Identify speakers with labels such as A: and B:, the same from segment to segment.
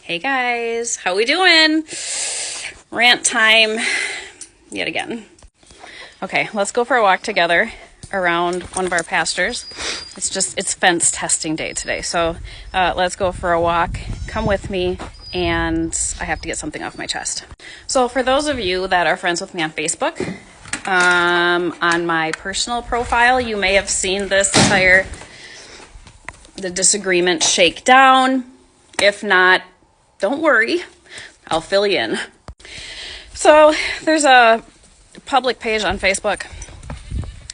A: Hey guys, how we doing? Rant time yet again. Okay, let's go for a walk together around one of our pastures. It's fence testing day today, so let's go for a walk. Come with me, and I have to get something off my chest. So for those of you that are friends with me on Facebook, on my personal profile, you may have seen the disagreement shake down. If not, don't worry, I'll fill you in. So there's a public page on Facebook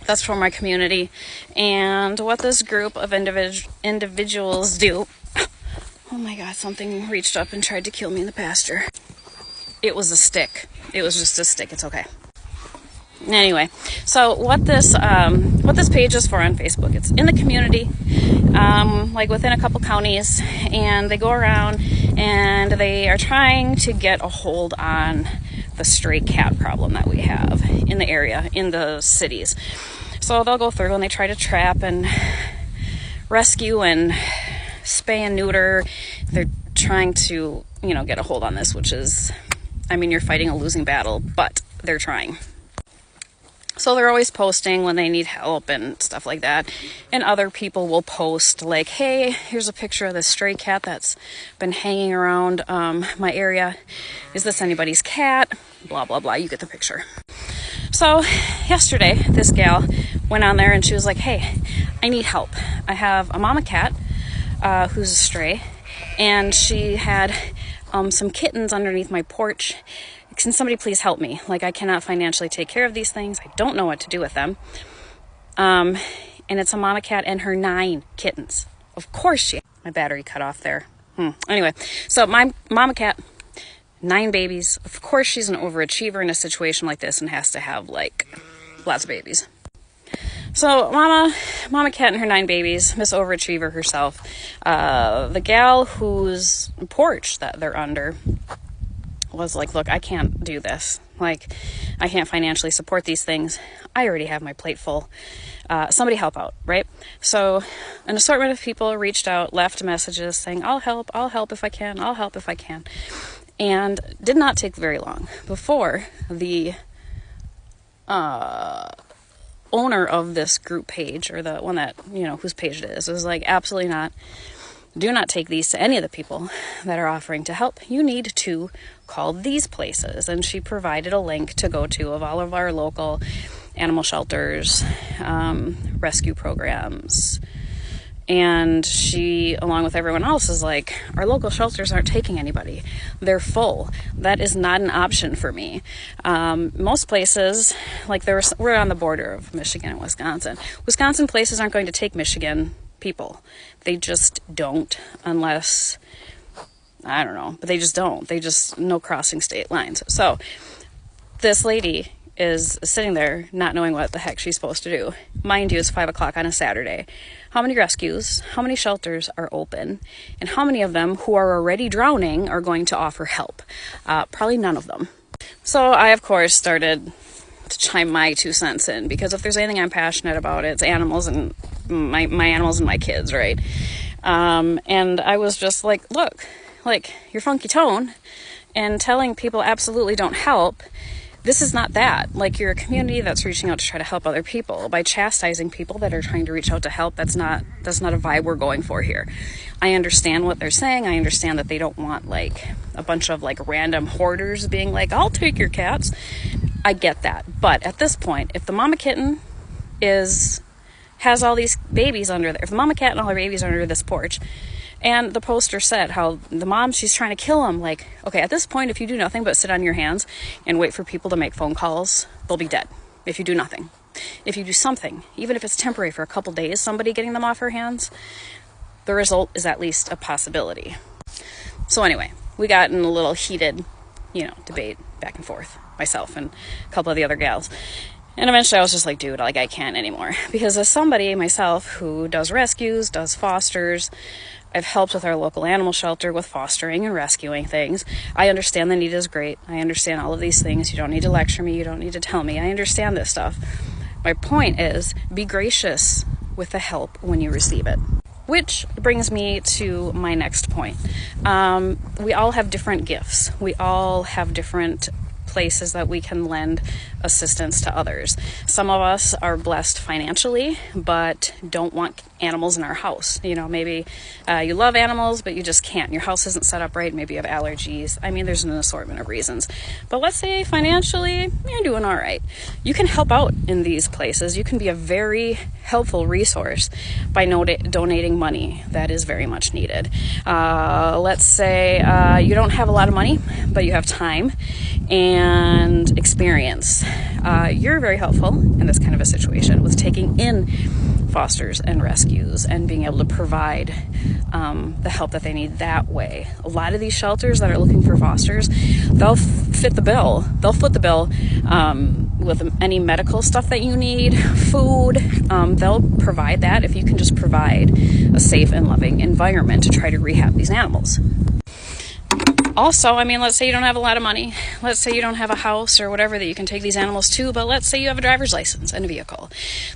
A: that's for my community, and what this group of individuals do. Oh my God, something reached up and tried to kill me in the pasture. It was a stick. It was just a stick. It's okay. Anyway, so what this page is for on Facebook, it's in the community, like within a couple counties, and they go around and they are trying to get a hold on the stray cat problem that we have in the area, in the cities. So they'll go through and they try to trap and rescue and spay and neuter. They're trying to, get a hold on this, which is, you're fighting a losing battle, but they're trying. So they're always posting when they need help and stuff like that. And other people will post like, hey, here's a picture of this stray cat that's been hanging around my area. Is this anybody's cat? Blah, blah, blah. You get the picture. So yesterday, this gal went on there and she was like, hey, I need help. I have a mama cat who's a stray, and she had some kittens underneath my porch. Can somebody please help me? I cannot financially take care of these things. I don't know what to do with them. And it's a mama cat and her 9 kittens. Of course my battery cut off there. Anyway, so my mama cat, 9 babies. Of course she's an overachiever in a situation like this and has to have lots of babies. So mama cat and her 9 babies, Miss Overachiever herself, the gal whose porch that they're under was like, look, I can't do this. I can't financially support these things. I already have my plate full. Somebody help out, right? So an assortment of people reached out, left messages saying, I'll help if I can, I'll help if I can. And did not take very long before the owner of this group page, or the one that, whose page it is, was like, absolutely not. Do not take these to any of the people that are offering to help. You need to call these places. And she provided a link to go to of all of our local animal shelters, rescue programs. And she, along with everyone else, is like, our local shelters aren't taking anybody. They're full. That is not an option for me. Most places, we're on the border of Michigan and Wisconsin. Wisconsin places aren't going to take Michigan people. They just don't, unless, I don't know, but they just don't. No crossing state lines. So this lady is sitting there not knowing what the heck she's supposed to do. Mind you, it's 5:00 on a Saturday. How many rescues, how many shelters are open, and how many of them who are already drowning are going to offer help? Probably none of them. So I, of course, started to chime my 2 cents in, because if there's anything I'm passionate about, it's animals and my animals and my kids, right? And I was just like, look, your funky tone and telling people absolutely don't help. This is not that. You're a community that's reaching out to try to help other people. By chastising people that are trying to reach out to help, that's not a vibe we're going for here. I understand what they're saying. I understand that they don't want a bunch of random hoarders being like, I'll take your cats. I get that. But at this point, if the mama kitten has all these babies under there, if the mama cat and all her babies are under this porch, and the poster said how the mom, she's trying to kill them, okay, at this point, if you do nothing but sit on your hands and wait for people to make phone calls, they'll be dead. If you do nothing. If you do something, even if it's temporary for a couple days, somebody getting them off her hands, the result is at least a possibility. So anyway, we got in a little heated, debate back and forth, myself and a couple of the other gals. And eventually I was just like, dude, I can't anymore. Because as somebody myself who does rescues, does fosters, I've helped with our local animal shelter with fostering and rescuing things. I understand the need is great. I understand all of these things. You don't need to lecture me. You don't need to tell me. I understand this stuff. My point is, be gracious with the help when you receive it. Which brings me to my next point. We all have different gifts. We all have different places that we can lend assistance to others. Some of us are blessed financially, but don't want animals in our house. You know, maybe you love animals, but you just can't. Your house isn't set up right. Maybe you have allergies. I mean, there's an assortment of reasons. But let's say financially, you're doing all right. You can help out in these places. You can be a very helpful resource by donating money that is very much needed. Let's say you don't have a lot of money, but you have time and experience. You're very helpful in this kind of a situation with taking in fosters and rescues and being able to provide the help that they need that way. A lot of these shelters that are looking for fosters, they'll fit the bill. They'll foot the bill with any medical stuff that you need, food. They'll provide that if you can just provide a safe and loving environment to try to rehab these animals. Also, I mean, let's say you don't have a lot of money. Let's say you don't have a house or whatever that you can take these animals to, but let's say you have a driver's license and a vehicle.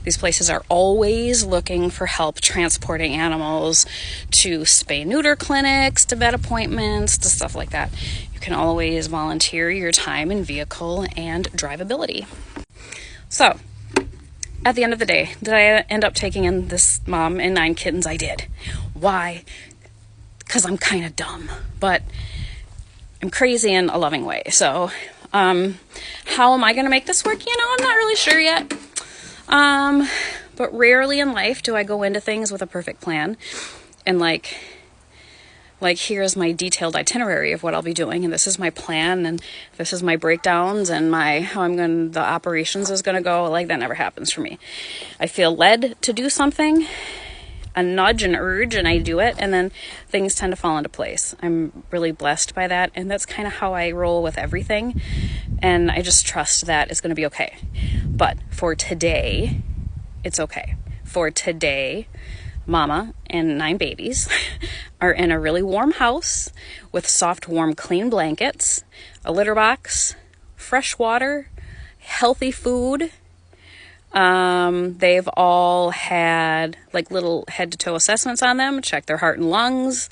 A: These places are always looking for help transporting animals to spay-neuter clinics, to vet appointments, to stuff like that. You can always volunteer your time and vehicle and drivability. So, at the end of the day, did I end up taking in this mom and 9 kittens? I did. Why? Because I'm kind of dumb, but I'm crazy in a loving way. So, how am I going to make this work? You know, I'm not really sure yet. But rarely in life do I go into things with a perfect plan and like here's my detailed itinerary of what I'll be doing, and this is my plan, and this is my breakdowns, and the operations is going to go. Like, that never happens for me. I feel led to do something, a nudge, an urge, and I do it, and then things tend to fall into place. I'm really blessed by that, and that's kind of how I roll with everything, and I just trust that it's going to be okay. But for today, it's okay. For today, Mama and 9 babies are in a really warm house with soft, warm, clean blankets, a litter box, fresh water, healthy food. They've all had like little head to toe assessments on them, checked their heart and lungs,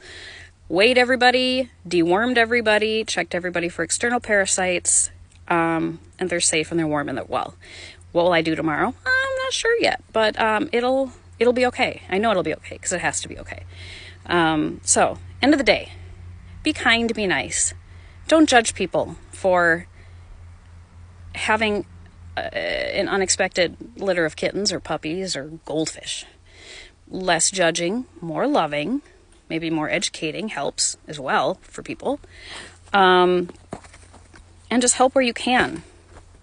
A: weighed everybody, dewormed everybody, checked everybody for external parasites, and they're safe and they're warm and they're well. What will I do tomorrow? I'm not sure yet, but it'll be okay. I know it'll be okay because it has to be okay. So, end of the day, be kind, be nice. Don't judge people for having an unexpected litter of kittens or puppies or goldfish. Less judging, more loving, maybe more educating helps as well for people. And just help where you can.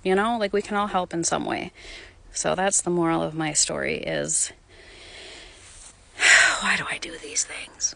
A: You know, like we can all help in some way. So that's the moral of my story is, why do I do these things?